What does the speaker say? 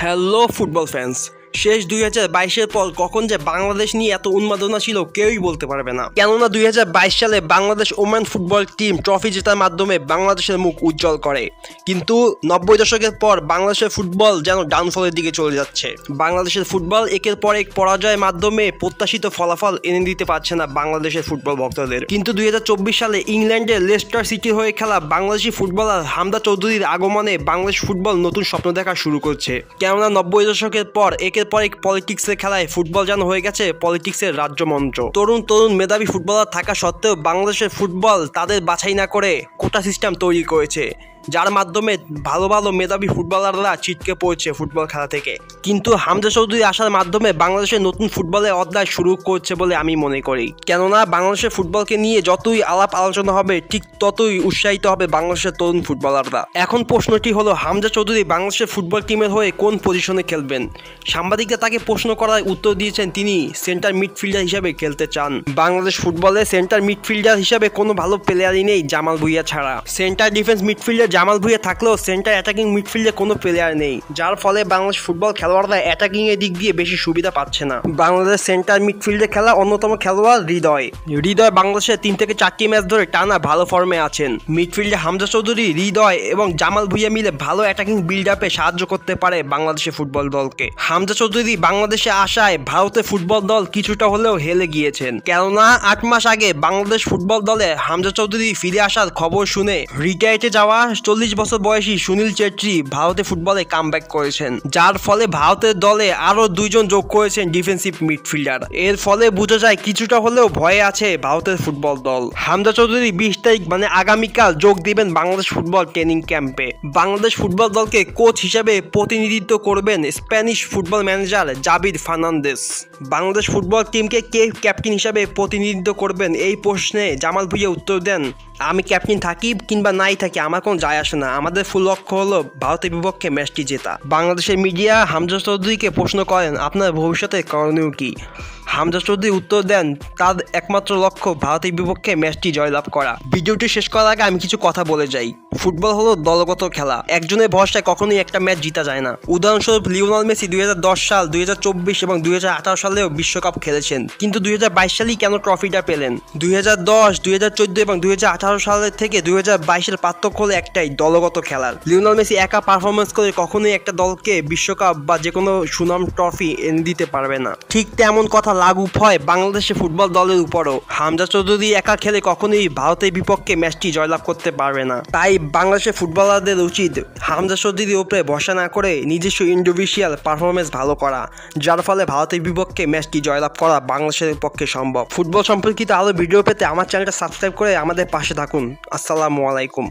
Hello football fans, শেষ 2022-এর পর কখন যে বাংলাদেশ নিয়ে এত উন্মাদনা ছিল কেউই বলতে পারবে না। কেননা 2022 সালে Bangladesh women football team trophy জেতার মাধ্যমে বাংলাদেশের মুখ উজ্জ্বল করে, কিন্তু 90 দশকের পর বাংলাদেশের ফুটবল যেন ডাউনফলের দিকে চলে যাচ্ছে। বাংলাদেশের ফুটবল একের পর এক পরাজয়ের মাধ্যমে প্রত্যাশিত ফলাফল এনে দিতে পারছে না বাংলাদেশের ফুটবল ভক্তদের। কিন্তু 2024 সালে ইংল্যান্ডের লেস্টার সিটি হয়ে খেলা বাংলাদেশি ফুটবলার হামজা চৌধুরীর আগমনে বাংলাদেশ ফুটবল নতুন স্বপ্ন দেখা শুরু করছে। কেননা 90 দশকের পর একের পর এক পলিটিক্সের খেলায় ফুটবল যেন হয়ে গেছে পলিটিক্সের রাজ্যমঞ্চ। তরুণ মেধাবী ফুটবলার থাকা সত্ত্বেও বাংলাদেশের ফুটবল তাদের বাছাই না করে কোটা সিস্টেম তৈরি করেছে, যার মাধ্যমে ভালো ভালো মেধাবী ফুটবলাররা ছিটকে পড়ছে ফুটবল খেলা থেকে। কিন্তু হামজা চৌধুরী আসার মাধ্যমে বাংলাদেশের নতুন ফুটবলের অধ্যায় শুরু করছে বলে আমি মনে করি। কেননা বাংলাদেশের ফুটবলকে নিয়ে যতই আলাপ আলোচনা হবে ঠিক ততই উৎসাহিত হবে বাংলাদেশের তরুণ ফুটবলাররা। এখন প্রশ্নটি হলো, হামজা চৌধুরী বাংলাদেশের ফুটবল টিমের হয়ে কোন পজিশনে খেলবেন? সাংবাদিকরা তাকে প্রশ্ন করার উত্তর দিয়েছেন তিনি সেন্টার মিডফিল্ডার হিসেবে খেলতে চান। বাংলাদেশ ফুটবলে সেন্টার মিডফিল্ডার হিসেবে কোনো ভালো প্লেয়ারই নেই জামাল ভুঁইয়া ছাড়া। Centre defence midfielder Jamal Bhuiyan থাকলেও সেন্টার অ্যাটাকিং মিডফিল্ডে কোনো প্লেয়ার নেই, যার ফলে বাংলাদেশ ফুটবল খেলোয়াড়রা অ্যাটাকিং এর দিক দিয়ে বেশি সুবিধা পাচ্ছে না। বাংলাদেশ সেন্টার মিডফিল্ডে খেলা অন্যতম খেলোয়াড় হৃদয় বাংলাদেশের 3 থেকে 4টি ম্যাচ ধরে টানা ভালো ফর্মে আছেন। মিডফিল্ডে হামজা চৌধুরী, হৃদয় এবং জামাল ভুঁইয়া মিলে ভালো অ্যাটাকিং বিল্ড আপে সাহায্য করতে পারে বাংলাদেশের ফুটবল দলকে। হামজা চৌধুরী বাংলাদেশে আসায় ভারতের ফুটবল দল কিছুটা হলেও হেলে গিয়েছেন, কেননা 8 মাস আগে বাংলাদেশ ফুটবল দলে হামজা চৌধুরী ফিরে আসার খবর শুনে রিটায়ার্ডে যাওয়া 40 বছর বয়সী সুনীল চেত্রী ভারতের ফুটবলে কামব্যাক করেছেন, যার ফলে ভারতের দলে আরো 2 জন যোগ করেছেন ডিফেন্সিভ মিডফিল্ডার। এর ফলে বোঝা যায় কিছুটা হলেও ভয়ে আছে ভারতের ফুটবল দল। হামজা চৌধুরী 20 তারিখ মানে আগামীকাল যোগ দিবেন বাংলাদেশ ফুটবল ট্রেনিং ক্যাম্পে। বাংলাদেশ ফুটবল দলকে কোচ হিসেবে প্রতিনিধিত্ব করবেন স্প্যানিশ ফুটবল ম্যানেজার জাবির ফার্নান্দেস। বাংলাদেশ ফুটবল টিমকে কে ক্যাপ্টেন হিসেবে প্রতিনিধিত্ব করবেন এই প্রশ্নে জামাল ভুঁইয়া উত্তর দেন, আমি ক্যাপ্টেন থাকি কিংবা নাই থাকি আমার কোনো যায় আসে না, আমাদের ফুল লক্ষ্য হলো ভারতের বিপক্ষে ম্যাচটি জেতা। বাংলাদেশের মিডিয়া হামজা চৌধুরীকে প্রশ্ন করেন, আপনার ভবিষ্যতে করণীয় কি? হামজা চৌধুরী উত্তর দেন, তার একমাত্র লক্ষ্য ভারতের বিপক্ষে ম্যাচটি জয়লাভ করা। ভিডিওটি শেষ করার আগে আমি কিছু কথা বলে যাই। ফুটবল হলো দলগত খেলা, একজনের ভরসায় কখনোই একটা ম্যাচ জিতা যায় না। উদাহরণস্বরূপ লিওনেল মেসি 2010 সাল, 2024 এবং 2018 সালেও বিশ্বকাপ খেলেছেন, কিন্তু 2022 সালেই কেন ট্রফিটা পেলেন? 2010, 2014 এবং 2018 সালের থেকে 2022-এর পার্থক্য হলো একটাই, দলগত খেলার। লিওনেল মেসি একা পারফরমেন্স করে কখনোই একটা দলকে বিশ্বকাপ বা যে কোনো সুনাম ট্রফি এনে দিতে পারবে না। ঠিক তেমন কথা লাগু হয় বাংলাদেশের ফুটবল দলের উপরও। হামজা চৌধুরী একা খেলে কখনোই ভারতের বিপক্ষে ম্যাচটি জয়লাভ করতে পারবে না। তাই বাংলাদেশের ফুটবলারদের উচিত হামজা চৌধুরীর উপরে ভরসা না করে নিজস্ব ইন্ডিভিজুয়াল পারফরমেন্স ভালো করা, যার ফলে ভারতের বিপক্ষে ম্যাচটি জয়লাভ করা বাংলাদেশের পক্ষে সম্ভব। ফুটবল সম্পর্কিত আরো ভিডিও পেতে আমার চ্যানেলটা সাবস্ক্রাইব করে আমাদের পাশে থাকুন। আসসালামু আলাইকুম।